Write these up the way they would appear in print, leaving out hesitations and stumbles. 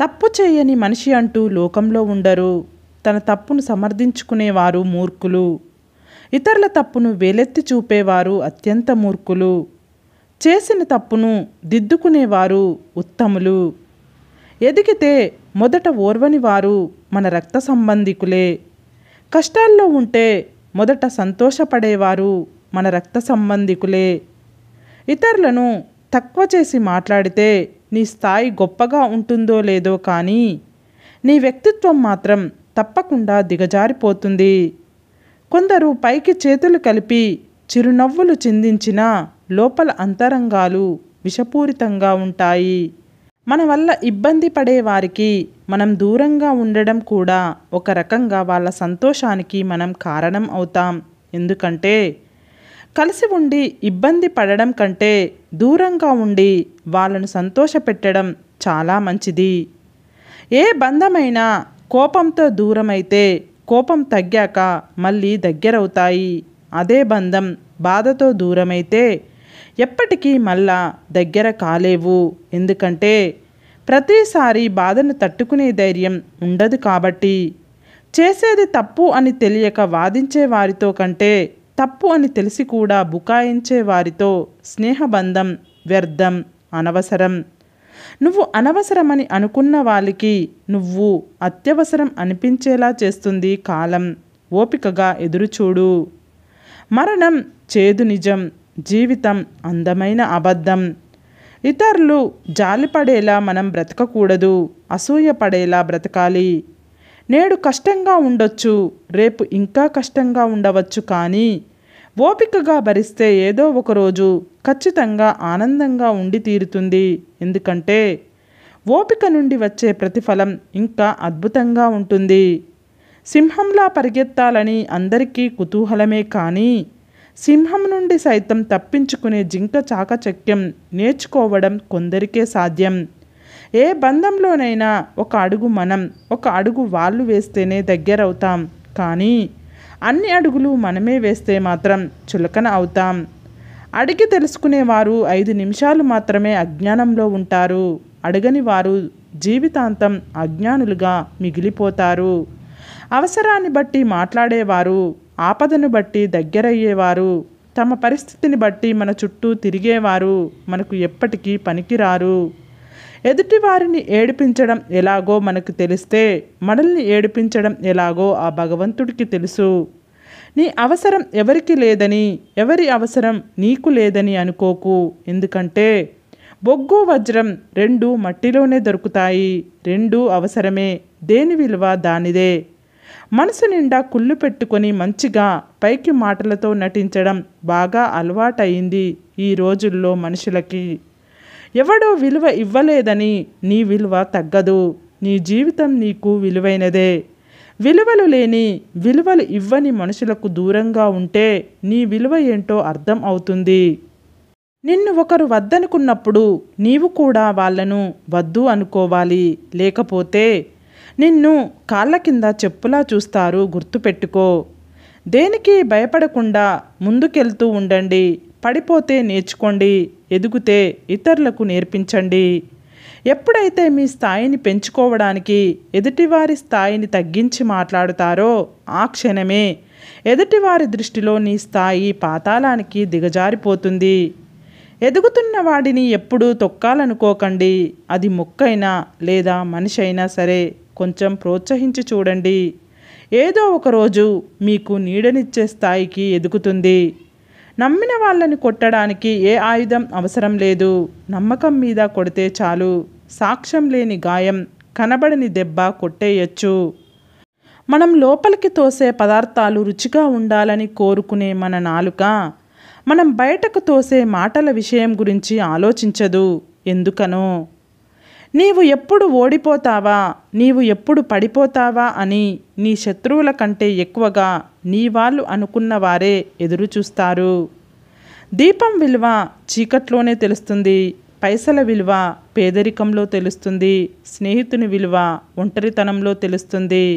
తప్పు చేయని మనిషి అంటూ లోకంలో ఉండరు. తన తప్పును సమర్థించుకునేవారు మూర్ఖులు. ఇతరుల తప్పును వేలెత్తి చూపేవారు అత్యంత మూర్ఖులు. చేసిన తప్పును దిద్దుకునేవారు ఉత్తములు. ఎదిగితే మొదట ఓర్వని వారు మన రక్త సంబంధికులే. కష్టాల్లో ఉంటే మొదట సంతోషపడేవారు మన రక్త సంబంధికులే. ఇతరులను తక్కువ చేసి మాట్లాడితే నీ స్థాయి గొప్పగా ఉంటుందో లేదో కానీ నీ వ్యక్తిత్వం మాత్రం తప్పకుండా దిగజారిపోతుంది. కొందరు పైకి చేతులు కలిపి చిరునవ్వులు చిందించినా లోపల అంతరంగాలు విషపూరితంగా ఉంటాయి. మన వల్ల ఇబ్బంది పడే వారికి మనం దూరంగా ఉండడం కూడా ఒక రకంగా వాళ్ళ సంతోషానికి మనం కారణం అవుతాం. ఎందుకంటే కలిసి ఉండి ఇబ్బంది పడడం కంటే దూరంగా ఉండి వాళ్ళను సంతోషపెట్టడం చాలా మంచిది. ఏ బంధమైనా కోపంతో దూరమైతే కోపం తగ్గాక మళ్ళీ దగ్గరవుతాయి. అదే బంధం బాధతో దూరమైతే ఎప్పటికీ మళ్ళా దగ్గర కాలేవు. ఎందుకంటే ప్రతిసారి బాధను తట్టుకునే ధైర్యం ఉండదు కాబట్టి. చేసేది తప్పు అని తెలియక వాదించే వారితో కంటే తప్పు అని తెలిసి కూడా బుకాయించే వారితో స్నేహబంధం వ్యర్థం, అనవసరం. నువ్వు అనవసరమని అనుకున్న వాళ్ళకి నువ్వు అత్యవసరం అనిపించేలా చేస్తుంది కాలం. ఓపికగా ఎదురుచూడు. మరణం చేదు నిజం, జీవితం అందమైన అబద్ధం. ఇతరులు జాలిపడేలా మనం బ్రతకకూడదు, అసూయపడేలా బ్రతకాలి. నేడు కష్టంగా ఉండొచ్చు, రేపు ఇంకా కష్టంగా ఉండవచ్చు, కానీ ఓపికగా భరిస్తే ఏదో ఒకరోజు ఖచ్చితంగా ఆనందంగా ఉండి తీరుతుంది. ఎందుకంటే ఓపిక నుండి వచ్చే ప్రతిఫలం ఇంకా అద్భుతంగా ఉంటుంది. సింహంలా పరిగెత్తాలని అందరికీ కుతూహలమే, కానీ సింహం నుండి సైతం తప్పించుకునే జింక చాకచక్యం నేర్చుకోవడం కొందరికే సాధ్యం. ఏ బంధంలోనైనా ఒక అడుగు మనం, ఒక అడుగు వాళ్ళు వేస్తేనే దగ్గరవుతాం, కానీ అన్ని అడుగులు మనమే వేస్తే మాత్రం చులకన అవుతాం. అడిగి తెలుసుకునేవారు 5 నిమిషాలు మాత్రమే అజ్ఞానంలో ఉంటారు. అడగని వారు జీవితాంతం అజ్ఞానులుగా మిగిలిపోతారు. అవసరాన్ని బట్టి మాట్లాడేవారు, ఆపదను బట్టి దగ్గరయ్యేవారు, తమ పరిస్థితిని బట్టి మన చుట్టూ తిరిగేవారు మనకు ఎప్పటికీ పనికిరారు. ఎదుటివారిని ఏడిపించడం ఎలాగో మనకు తెలిస్తే మనల్ని ఏడిపించడం ఎలాగో ఆ భగవంతుడికి తెలుసు. నీ అవసరం ఎవరికి లేదని, ఎవరి అవసరం నీకు లేదని అనుకోకు. ఎందుకంటే బొగ్గు వజ్రం రెండూ మట్టిలోనే దొరుకుతాయి. రెండూ అవసరమే, దేని విలువ దానిదే. మనసు నిండా కుళ్ళు పెట్టుకొని మంచిగా పైకి మాటలతో నటించడం బాగా అలవాటయింది ఈ రోజుల్లో మనుషులకి. ఎవడో విలువ ఇవ్వలేదని నీ విలువ తగ్గదు. నీ జీవితం నీకు విలువైనదే. విలువలు లేని, విలువలు ఇవ్వని మనుషులకు దూరంగా ఉంటే నీ విలువ ఏంటో అర్థం అవుతుంది. నిన్ను ఒకరు వద్దనుకున్నప్పుడు నీవు కూడా వాళ్ళను వద్దు అనుకోవాలి. లేకపోతే నిన్ను కాళ్ళ కింద చెప్పులా చూస్తారు. గుర్తుపెట్టుకో. దేనికి భయపడకుండా ముందుకెళ్తూ ఉండండి. పడిపోతే నేర్చుకోండి, ఎదిగితే ఇతరులకు నేర్పించండి. ఎప్పుడైతే మీ స్థాయిని పెంచుకోవడానికి ఎదుటివారి స్థాయిని తగ్గించి మాట్లాడుతారో ఆ క్షణమే ఎదుటివారి దృష్టిలో నీ స్థాయి పాతాళానికి దిగజారిపోతుంది. ఎదుగుతున్న వాడిని ఎప్పుడూ తొక్కాలనుకోకండి. అది మొక్కైనా లేదా మనిషి అయినా సరే కొంచెం ప్రోత్సహించి చూడండి. ఏదో ఒకరోజు మీకు నీడనిచ్చే స్థాయికి ఎదుగుతుంది. నమ్మిన వాళ్ళని కొట్టడానికి ఏ ఆయుధం అవసరం లేదు. నమ్మకం మీద కొడితే చాలు. సాక్ష్యం లేని గాయం, కనబడని దెబ్బ కొట్టేయచ్చు. మనం లోపలికి తోసే పదార్థాలు రుచిగా ఉండాలని కోరుకునే మన నాలుక మనం బయటకు తోసే మాటల విషయం గురించి ఆలోచించదు. ఎందుకనో. నీవు ఎప్పుడు ఓడిపోతావా, నీవు ఎప్పుడు పడిపోతావా అని నీ శత్రువుల కంటే ఎక్కువగా నీ వాళ్ళు అనుకున్న వారే ఎదురు చూస్తారు. దీపం విలువ చీకట్లోనే తెలుస్తుంది. పైసల విలువ పేదరికంలో తెలుస్తుంది. స్నేహితుని విలువ ఒంటరితనంలో తెలుస్తుంది.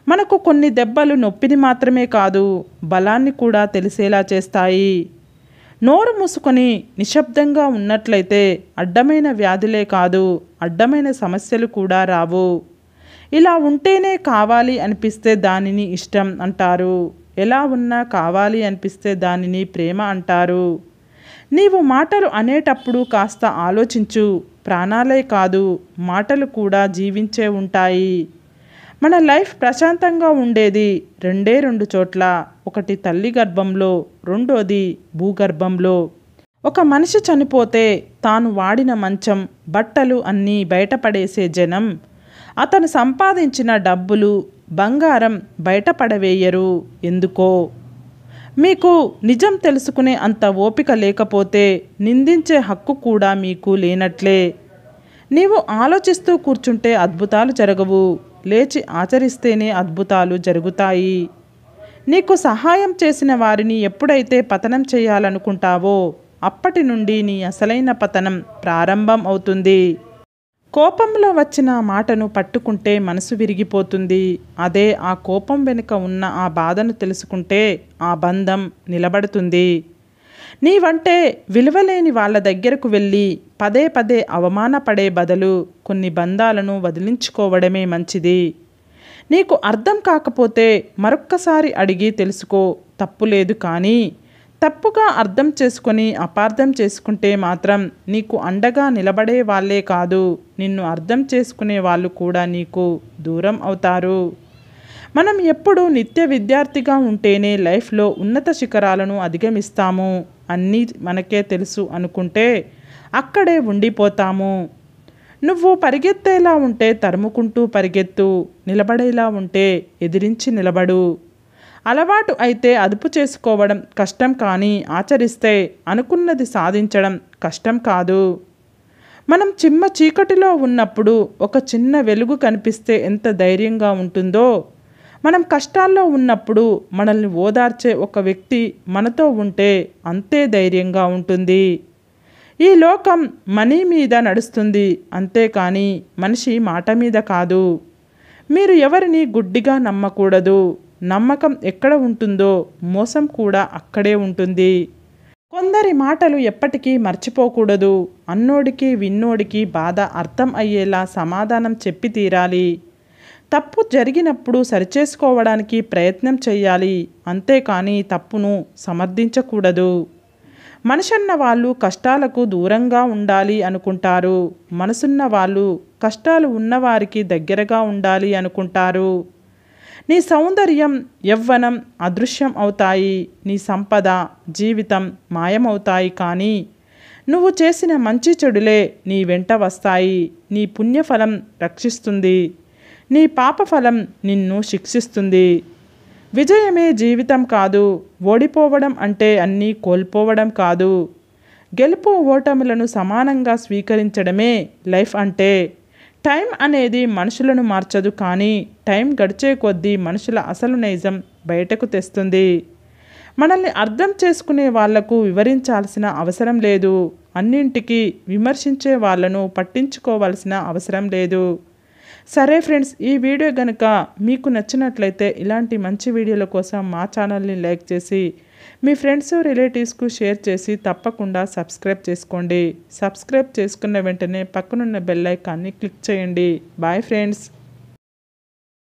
మనకు కొన్ని దెబ్బలు నొప్పిని మాత్రమే కాదు, బలాన్ని కూడా తెలిసేలా చేస్తాయి. నోరు మూసుకొని నిశ్శబ్దంగా ఉన్నట్లయితే అడ్డమైన వ్యాధులే కాదు, అడ్డమైన సమస్యలు కూడా రావు. ఇలా ఉంటేనే కావాలి అనిపిస్తే దానిని ఇష్టం అంటారు. ఎలా ఉన్నా కావాలి అనిపిస్తే దానిని ప్రేమ అంటారు. నీవు మాటలు అనేటప్పుడు కాస్త ఆలోచించు. ప్రాణాలే కాదు, మాటలు కూడా జీవించే ఉంటాయి. మన లైఫ్ ప్రశాంతంగా ఉండేది రెండు చోట్ల. ఒకటి తల్లి గర్భంలో, రెండోది భూగర్భంలో. ఒక మనిషి చనిపోతే తాను వాడిన మంచం, బట్టలు అన్నీ బయటపడేసే జనం అతను సంపాదించిన డబ్బులు, బంగారం బయటపడవేయరు. ఎందుకో? మీకు నిజం తెలుసుకునే అంత ఓపిక లేకపోతే నిందించే హక్కు కూడా మీకు లేనట్లే. నీవు ఆలోచిస్తూ కూర్చుంటే అద్భుతాలు జరగవు. లేచి ఆచరిస్తేనే అద్భుతాలు జరుగుతాయి. నీకు సహాయం చేసిన వారిని ఎప్పుడైతే పతనం చేయాలనుకుంటావో అప్పటి నుండి నీ అసలైన పతనం ప్రారంభం అవుతుంది. కోపంలో వచ్చిన మాటను పట్టుకుంటే మనసు విరిగిపోతుంది. అదే ఆ కోపం వెనుక ఉన్న ఆ బాధను తెలుసుకుంటే ఆ బంధం నిలబడుతుంది. నీవంటే విలువలేని వాళ్ళ దగ్గరకు వెళ్ళి పదే పదే అవమానపడే బదులు కొన్ని బంధాలను వదిలించుకోవడమే మంచిది. నీకు అర్థం కాకపోతే మరొక్కసారి అడిగి తెలుసుకో, తప్పులేదు. కానీ తప్పుగా అర్థం చేసుకొని అపార్థం చేసుకుంటే మాత్రం నీకు అండగా నిలబడే వాళ్ళే కాదు, నిన్ను అర్థం చేసుకునే వాళ్ళు కూడా నీకు దూరం అవుతారు. మనం ఎప్పుడూ నిత్య విద్యార్థిగా ఉంటేనే లైఫ్లో ఉన్నత శిఖరాలను అధిగమిస్తాము. అన్నీ మనకే తెలుసు అనుకుంటే అక్కడే ఉండిపోతాము. నువ్వు పరిగెత్తేలా ఉంటే తరుముకుంటూ పరిగెత్తు, నిలబడేలా ఉంటే ఎదిరించి నిలబడు. అలవాటు అయితే అదుపు చేసుకోవడం కష్టం, కానీ ఆచరిస్తే అనుకున్నది సాధించడం కష్టం కాదు. మనం చిమ్మ చీకటిలో ఉన్నప్పుడు ఒక చిన్న వెలుగు కనిపిస్తే ఎంత ధైర్యంగా ఉంటుందో, మనం కష్టాల్లో ఉన్నప్పుడు మనల్ని ఓదార్చే ఒక వ్యక్తి మనతో ఉంటే అంతే ధైర్యంగా ఉంటుంది. ఈ లోకం మనీ మీద నడుస్తుంది, అంతేకాని మనిషి మాట మీద కాదు. మీరు ఎవరిని గుడ్డిగా నమ్మకూడదు. నమ్మకం ఎక్కడ ఉంటుందో మోసం కూడా అక్కడే ఉంటుంది. కొందరి మాటలు ఎప్పటికీ మర్చిపోకూడదు. అన్నోడికి విన్నోడికి బాధ అర్థం అయ్యేలా సమాధానం చెప్పి తీరాలి. తప్పు జరిగినప్పుడు సరిచేసుకోవడానికి ప్రయత్నం చేయాలి, అంతేకాని తప్పును సమర్థించకూడదు. మనిషన్న వాళ్ళు కష్టాలకు దూరంగా ఉండాలి అనుకుంటారు. మనసున్న వాళ్ళు కష్టాలు ఉన్నవారికి దగ్గరగా ఉండాలి అనుకుంటారు. నీ సౌందర్యం, యవ్వనం అదృశ్యం అవుతాయి. నీ సంపద, జీవితం మాయమవుతాయి. కానీ నువ్వు చేసిన మంచి చెడులే నీ వెంట వస్తాయి. నీ పుణ్యఫలం రక్షిస్తుంది, నీ పాపఫలం నిన్ను శిక్షిస్తుంది. విజయమే జీవితం కాదు. ఓడిపోవడం అంటే అన్నీ కోల్పోవడం కాదు. గెలుపు ఓటములను సమానంగా స్వీకరించడమే లైఫ్ అంటే. టైం అనేది మనుషులను మార్చదు, కానీ టైం గడిచే కొద్దీ మనుషుల అసలు నైజం బయటకు తెస్తుంది. మనల్ని అర్థం చేసుకునే వాళ్లకు వివరించాల్సిన అవసరం లేదు. అన్నింటికీ విమర్శించే వాళ్ళను పట్టించుకోవాల్సిన అవసరం లేదు. సరే ఫ్రెండ్స్, ఈ వీడియో కనుక మీకు నచ్చినట్లయితే ఇలాంటి మంచి వీడియోల కోసం మా ఛానల్ని లైక్ చేసి మీ ఫ్రెండ్స్ రిలేటివ్స్కు షేర్ చేసి తప్పకుండా సబ్స్క్రైబ్ చేసుకోండి. సబ్స్క్రైబ్ చేసుకున్న వెంటనే పక్కనున్న బెల్ ఐకాన్ని క్లిక్ చేయండి. Bye friends.